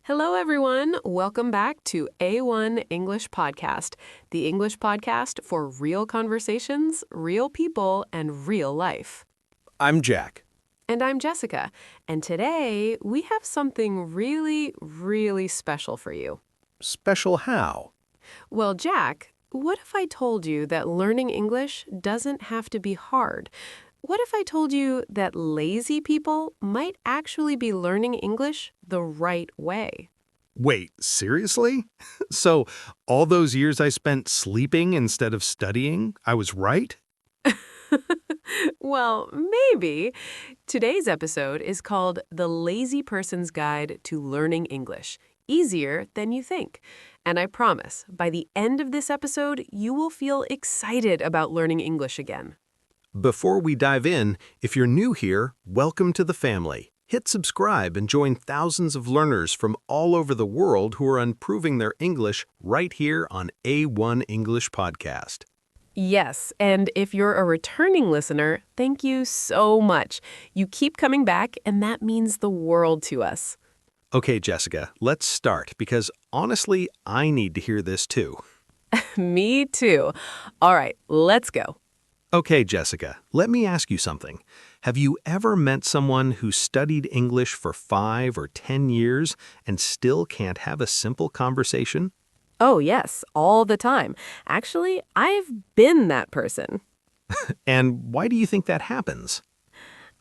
Hello, everyone. Welcome back to A1 English Podcast, the English podcast for real conversations, real people, and real life. I'm Jack. And I'm Jessica. And today we have something really, really special for you. Special how? Well, Jack, what if I told you that learning English doesn't have to be hard? What if I told you that lazy people might actually be learning English the right way? Wait, seriously? So, all those years I spent sleeping instead of studying, I was right? Well, maybe. Today's episode is called The Lazy Person's Guide to Learning English. Easier than you think. And I promise, by the end of this episode, you will feel excited about learning English again. Before we dive in, if you're new here, welcome to the family. Hit subscribe and join thousands of learners from all over the world who are improving their English right here on A1 English Podcast. Yes, and if you're a returning listener, thank you so much. You keep coming back, and that means the world to us. Okay, Jessica, let's start because honestly, I need to hear this too. Me too. All right, let's go. Okay, Jessica, let me ask you something. Have you ever met someone who studied English for 5 or 10 years and still can't have a simple conversation? Oh, yes, all the time. Actually, I've been that person. And why do you think that happens?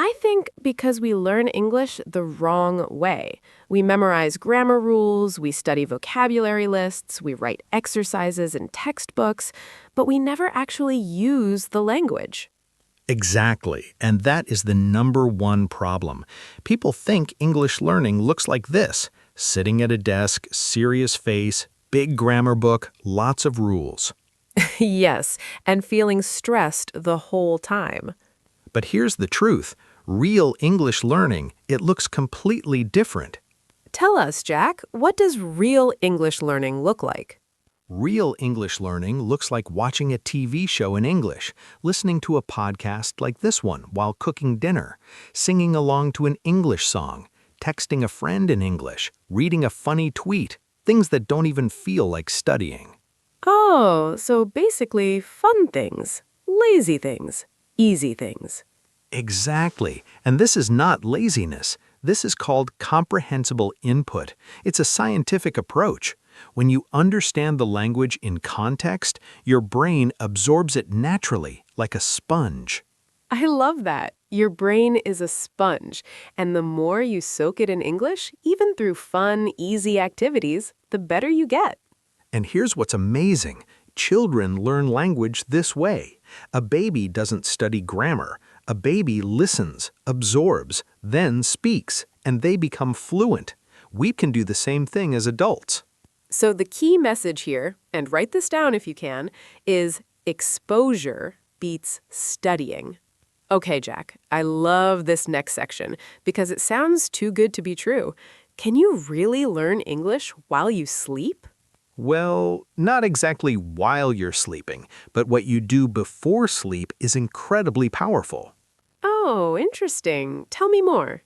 I think because we learn English the wrong way. We memorize grammar rules, we study vocabulary lists, we write exercises in textbooks, but we never actually use the language. Exactly, and that is the number one problem. People think English learning looks like this: sitting at a desk, serious face, big grammar book, lots of rules. Yes, and feeling stressed the whole time. But here's the truth. Real English learning, it looks completely different. Tell us, Jack, what does real English learning look like? Real English learning looks like watching a TV show in English, listening to a podcast like this one while cooking dinner, singing along to an English song, texting a friend in English, reading a funny tweet, things that don't even feel like studying. Oh, so basically fun things, lazy things, easy things. Exactly. And this is not laziness. This is called comprehensible input. It's a scientific approach. When you understand the language in context, your brain absorbs it naturally, like a sponge. I love that. Your brain is a sponge, and the more you soak it in English, even through fun, easy activities, the better you get. And here's what's amazing. Children learn language this way. A baby doesn't study grammar. A baby listens, absorbs, then speaks, and they become fluent. We can do the same thing as adults. So the key message here, and write this down if you can, is exposure beats studying. Okay, Jack, I love this next section because it sounds too good to be true. Can you really learn English while you sleep? Well, not exactly while you're sleeping, but what you do before sleep is incredibly powerful. Oh, interesting. Tell me more.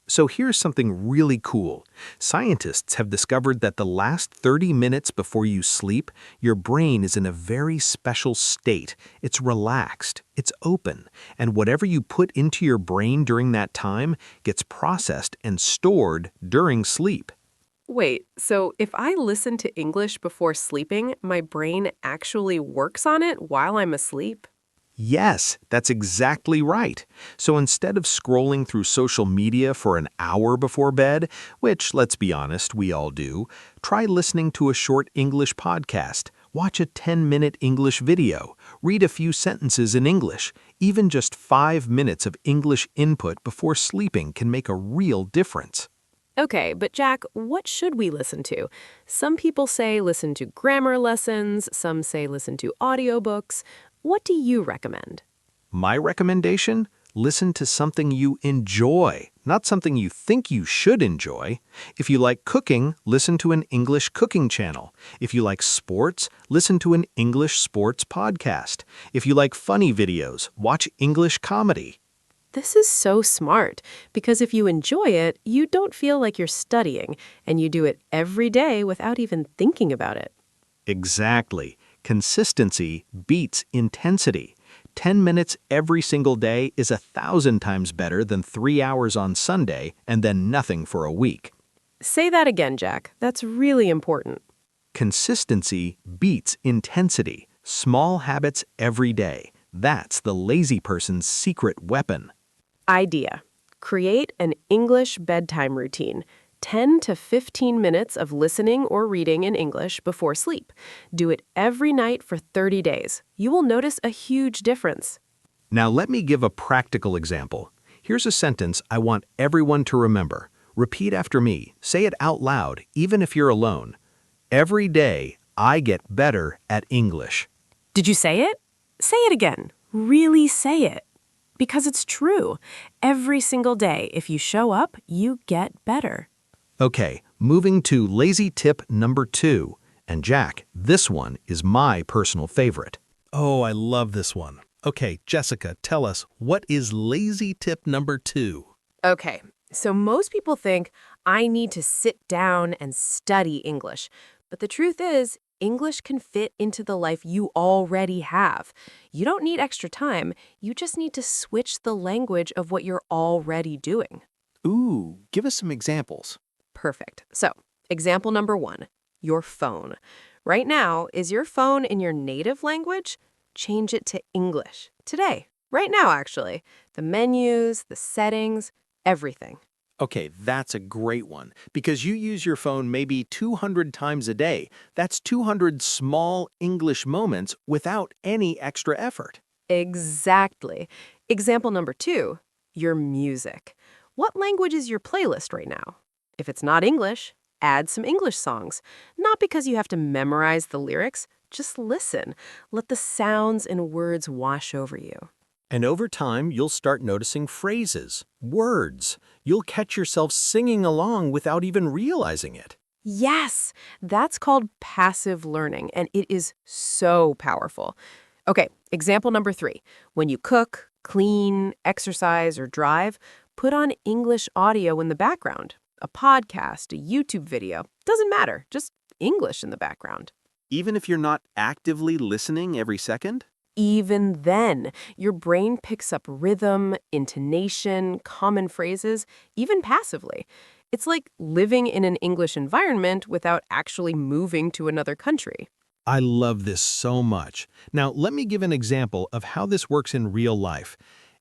So here's something really cool. Scientists have discovered that the last 30 minutes before you sleep, your brain is in a very special state. It's relaxed, it's open, and whatever you put into your brain during that time gets processed and stored during sleep. Wait, so if I listen to English before sleeping, my brain actually works on it while I'm asleep? Yes, that's exactly right. So instead of scrolling through social media for an hour before bed, which, let's be honest, we all do, try listening to a short English podcast, watch a 10-minute English video, read a few sentences in English. Even just 5 minutes of English input before sleeping can make a real difference. Okay, but Jack, what should we listen to? Some people say listen to grammar lessons, some say listen to audiobooks. What do you recommend? My recommendation? Listen to something you enjoy, not something you think you should enjoy. If you like cooking, listen to an English cooking channel. If you like sports, listen to an English sports podcast. If you like funny videos, watch English comedy. This is so smart because if you enjoy it, you don't feel like you're studying and you do it every day without even thinking about it. Exactly. Consistency beats intensity. 10 minutes every single day is 1,000 times better than 3 hours on Sunday and then nothing for a week. Say that again, Jack. That's really important. Consistency beats intensity. Small habits every day. That's the lazy person's secret weapon. Idea. Create an English bedtime routine. 10 to 15 minutes of listening or reading in English before sleep. Do it every night for 30 days. You will notice a huge difference. Now let me give a practical example. Here's a sentence I want everyone to remember. Repeat after me. Say it out loud, even if you're alone. Every day, I get better at English. Did you say it? Say it again. Really say it. Because it's true. Every single day, if you show up, you get better. Okay, moving to lazy tip number 2. And Jack, this one is my personal favorite. Oh, I love this one. Okay, Jessica, tell us, what is lazy tip number 2? Okay, so most people think I need to sit down and study English. But the truth is, English can fit into the life you already have. You don't need extra time. You just need to switch the language of what you're already doing. Ooh, give us some examples. Perfect. So, example number 1, your phone. Right now, is your phone in your native language? Change it to English. Today. Right now, actually. The menus, the settings, everything. Okay, that's a great one, because you use your phone maybe 200 times a day. That's 200 small English moments without any extra effort. Exactly. Example number 2, your music. What language is your playlist right now? If it's not English, add some English songs. Not because you have to memorize the lyrics, just listen. Let the sounds and words wash over you. And over time, you'll start noticing phrases, words. You'll catch yourself singing along without even realizing it. Yes, that's called passive learning, and it is so powerful. Okay, example number 3. When you cook, clean, exercise, or drive, put on English audio in the background. A podcast, a YouTube video, doesn't matter, just English in the background. Even if you're not actively listening every second? Even then, your brain picks up rhythm, intonation, common phrases, even passively. It's like living in an English environment without actually moving to another country. I love this so much. Now, let me give an example of how this works in real life.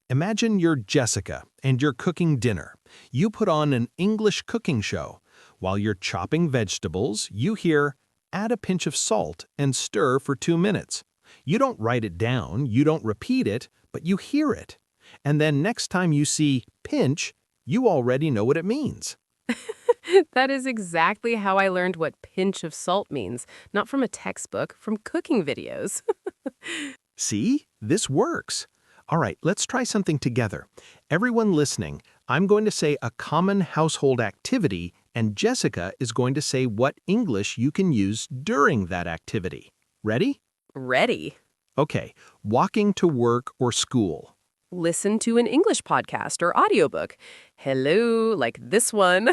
Imagine you're Jessica and you're cooking dinner. You put on an English cooking show. While you're chopping vegetables, you hear, "Add a pinch of salt and stir for 2 minutes." You don't write it down, you don't repeat it, but you hear it. And then next time you see pinch, you already know what it means. That is exactly how I learned what pinch of salt means, not from a textbook, from cooking videos. See? This works. All right, let's try something together. Everyone listening, I'm going to say a common household activity, and Jessica is going to say what English you can use during that activity. Ready? Ready. Okay, walking to work or school. Listen to an English podcast or audiobook. Hello, like this one.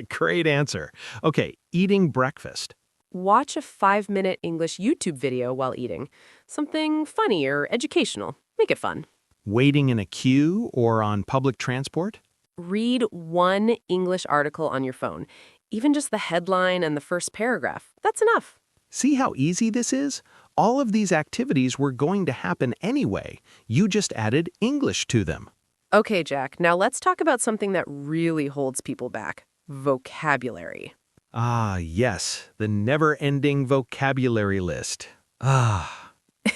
Great answer. Okay, eating breakfast. Watch a 5-minute English YouTube video while eating. Something funny or educational. Make it fun. Waiting in a queue or on public transport. Read one English article on your phone. Even just the headline and the first paragraph. That's enough. See how easy this is? All of these activities were going to happen anyway. You just added English to them. Okay, Jack, now let's talk about something that really holds people back. Vocabulary. Ah, yes, the never-ending vocabulary list. Ah.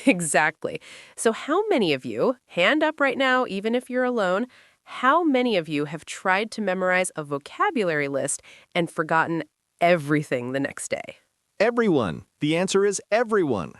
Exactly. So how many of you, hand up right now, even if you're alone, how many of you have tried to memorize a vocabulary list and forgotten everything the next day? Everyone. The answer is everyone.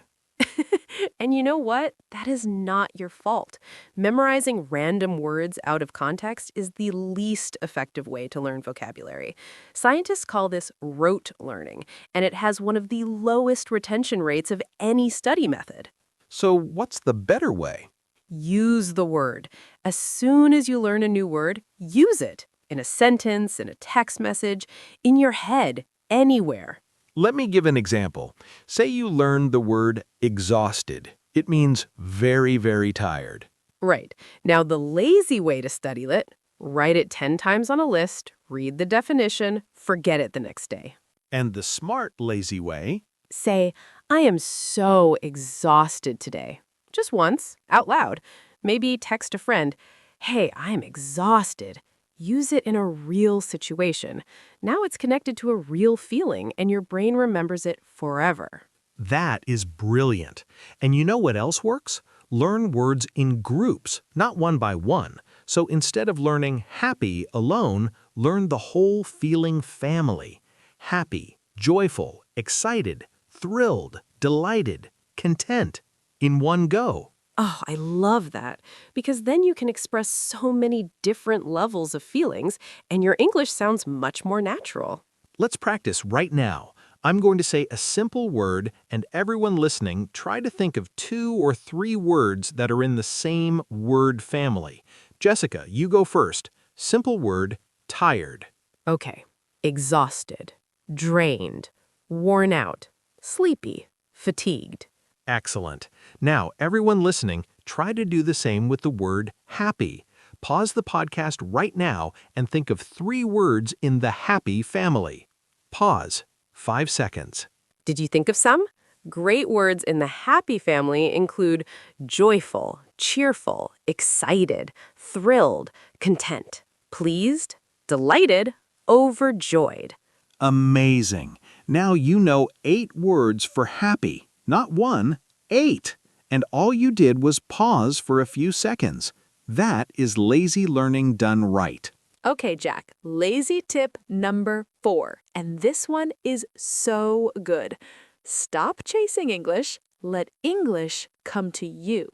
And you know what? That is not your fault. Memorizing random words out of context is the least effective way to learn vocabulary. Scientists call this rote learning, and it has one of the lowest retention rates of any study method. So what's the better way? Use the word. As soon as you learn a new word, use it. In a sentence, in a text message, in your head, anywhere. Let me give an example. Say you learned the word exhausted. It means very, very tired. Right. Now, the lazy way to study it, write it 10 times on a list, read the definition, forget it the next day. And the smart, lazy way? Say, I am so exhausted today. Just once, out loud. Maybe text a friend, hey, I am exhausted. Use it in a real situation. Now it's connected to a real feeling, and your brain remembers it forever. That is brilliant. And you know what else works? Learn words in groups, not one by one. So instead of learning happy alone, learn the whole feeling family. Happy, joyful, excited, thrilled, delighted, content, in one go. Oh, I love that, because then you can express so many different levels of feelings, and your English sounds much more natural. Let's practice right now. I'm going to say a simple word, and everyone listening, try to think of 2 or 3 words that are in the same word family. Jessica, you go first. Simple word, tired. Okay. Exhausted, drained, worn out, sleepy, fatigued. Excellent. Now, everyone listening, try to do the same with the word happy. Pause the podcast right now and think of 3 words in the happy family. Pause. 5 seconds. Did you think of some? Great words in the happy family include joyful, cheerful, excited, thrilled, content, pleased, delighted, overjoyed. Amazing. Now you know 8 words for happy. Not 1, 8. And all you did was pause for a few seconds. That is lazy learning done right. Okay, Jack, lazy tip number 4. And this one is so good. Stop chasing English. Let English come to you.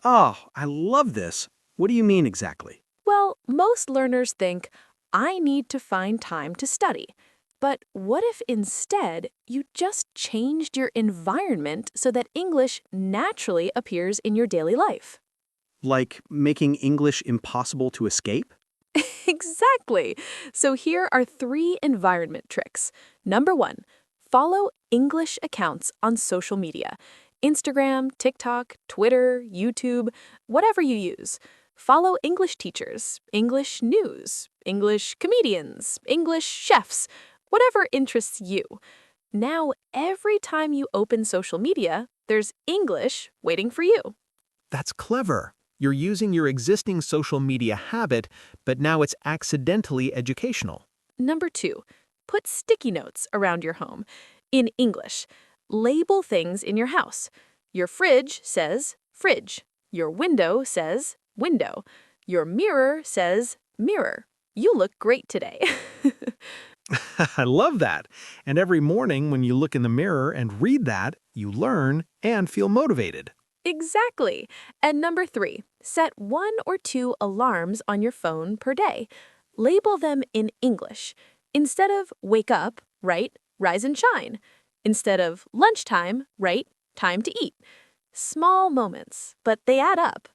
Oh, I love this. What do you mean exactly? Well, most learners think, I need to find time to study. But what if instead you just changed your environment so that English naturally appears in your daily life? Like making English impossible to escape? Exactly. So here are 3 environment tricks. Number 1, follow English accounts on social media. Instagram, TikTok, Twitter, YouTube, whatever you use. Follow English teachers, English news, English comedians, English chefs, whatever interests you. Now, every time you open social media, there's English waiting for you. That's clever. You're using your existing social media habit, but now it's accidentally educational. Number 2, put sticky notes around your home. In English, label things in your house. Your fridge says fridge. Your window says window. Your mirror says mirror. You look great today. I love that. And every morning when you look in the mirror and read that, you learn and feel motivated. Exactly. And number 3, set 1 or 2 alarms on your phone per day. Label them in English. Instead of wake up, write rise and shine. Instead of lunchtime, write time to eat. Small moments, but they add up.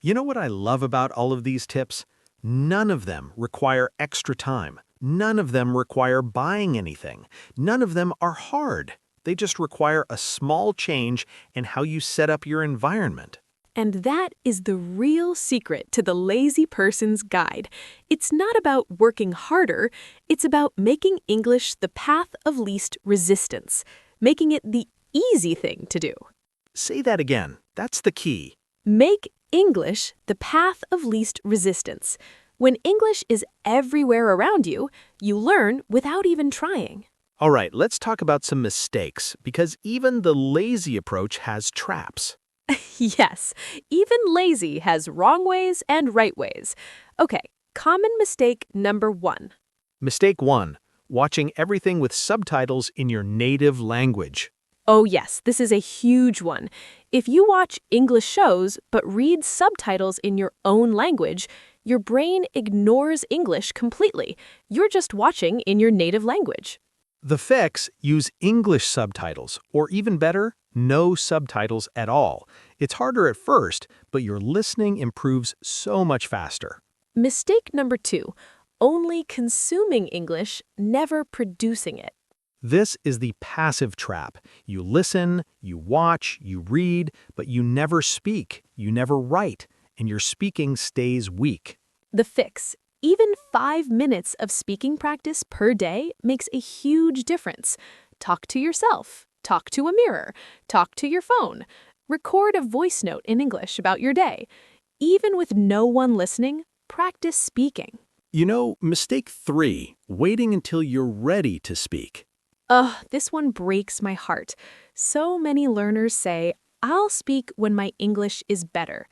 You know what I love about all of these tips? None of them require extra time. None of them require buying anything. None of them are hard. They just require a small change in how you set up your environment. And that is the real secret to the lazy person's guide. It's not about working harder, it's about making English the path of least resistance, making it the easy thing to do. Say that again. That's the key. Make English the path of least resistance. When English is everywhere around you, you learn without even trying. All right, let's talk about some mistakes, because even the lazy approach has traps. Yes, even lazy has wrong ways and right ways. Okay, common mistake number 1. Mistake 1, watching everything with subtitles in your native language. Oh yes, this is a huge one. If you watch English shows but read subtitles in your own language, your brain ignores English completely. You're just watching in your native language. The fix, use English subtitles, or even better, no subtitles at all. It's harder at first, but your listening improves so much faster. Mistake number 2, only consuming English, never producing it. This is the passive trap. You listen, you watch, you read, but you never speak, you never write, and your speaking stays weak. The fix, even 5 minutes of speaking practice per day makes a huge difference. Talk to yourself, talk to a mirror, talk to your phone, record a voice note in English about your day. Even with no one listening, practice speaking. You know, mistake 3, waiting until you're ready to speak. Ugh, this one breaks my heart. So many learners say, I'll speak when my English is better.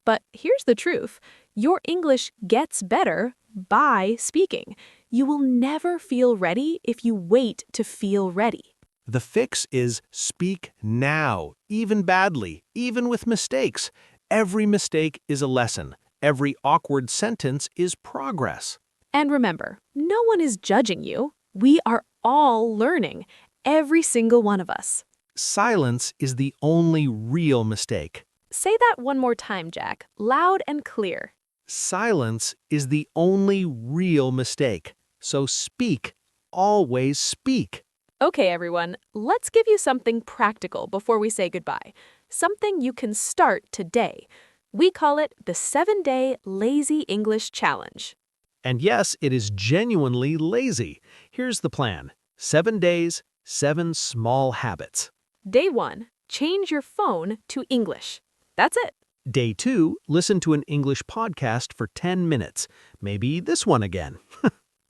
But here's the truth. Your English gets better by speaking. You will never feel ready if you wait to feel ready. The fix is speak now, even badly, even with mistakes. Every mistake is a lesson. Every awkward sentence is progress. And remember, no one is judging you. We are all learning, every single one of us. Silence is the only real mistake. Say that one more time, Jack, loud and clear. Silence is the only real mistake. So speak. Always speak. Okay, everyone, let's give you something practical before we say goodbye. Something you can start today. We call it the 7-Day Lazy English Challenge. And yes, it is genuinely lazy. Here's the plan. 7 days, 7 small habits. Day 1, change your phone to English. That's it. Day 2, listen to an English podcast for 10 minutes. Maybe this one again.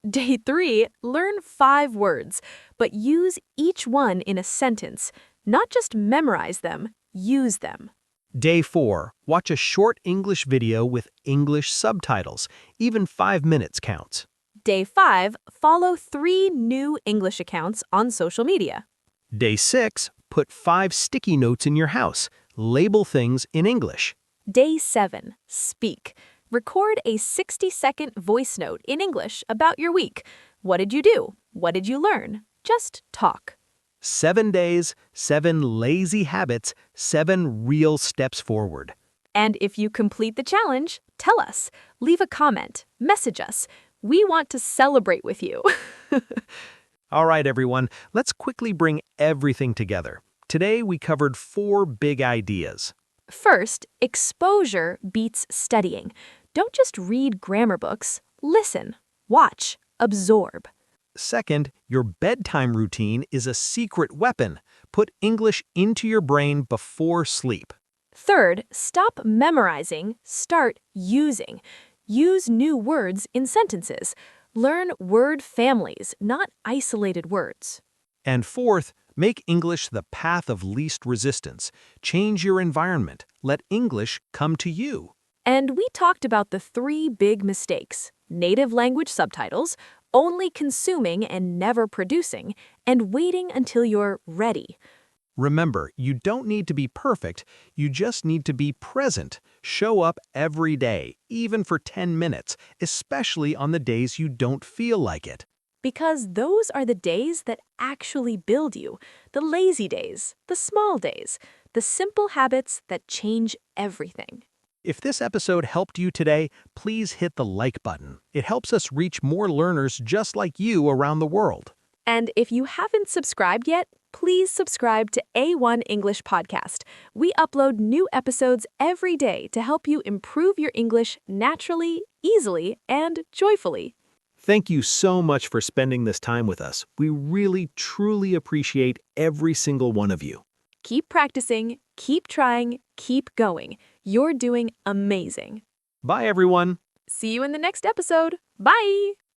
Day 3, learn 5 words, but use each one in a sentence. Not just memorize them, use them. Day 4, watch a short English video with English subtitles. Even 5 minutes counts. Day 5, follow 3 new English accounts on social media. Day 6, put 5 sticky notes in your house. Label things in English. Day 7, speak. Record a 60-second voice note in English about your week. What did you do? What did you learn? Just talk. 7 days, 7 lazy habits, 7 real steps forward. And if you complete the challenge, tell us. Leave a comment. Message us. We want to celebrate with you. All right, everyone, let's quickly bring everything together. Today, we covered 4 big ideas. First, exposure beats studying. Don't just read grammar books. Listen, watch, absorb. Second, your bedtime routine is a secret weapon. Put English into your brain before sleep. Third, stop memorizing, start using. Use new words in sentences. Learn word families, not isolated words. And fourth, make English the path of least resistance. Change your environment. Let English come to you. And we talked about the 3 big mistakes: native language subtitles, only consuming and never producing, and waiting until you're ready. Remember, you don't need to be perfect, you just need to be present. Show up every day, even for 10 minutes, especially on the days you don't feel like it. Because those are the days that actually build you. The lazy days, the small days, the simple habits that change everything. If this episode helped you today, please hit the like button. It helps us reach more learners just like you around the world. And if you haven't subscribed yet, please subscribe to A1 English Podcast. We upload new episodes every day to help you improve your English naturally, easily, and joyfully. Thank you so much for spending this time with us. We really, truly appreciate every single one of you. Keep practicing, keep trying, keep going. You're doing amazing. Bye, everyone. See you in the next episode. Bye!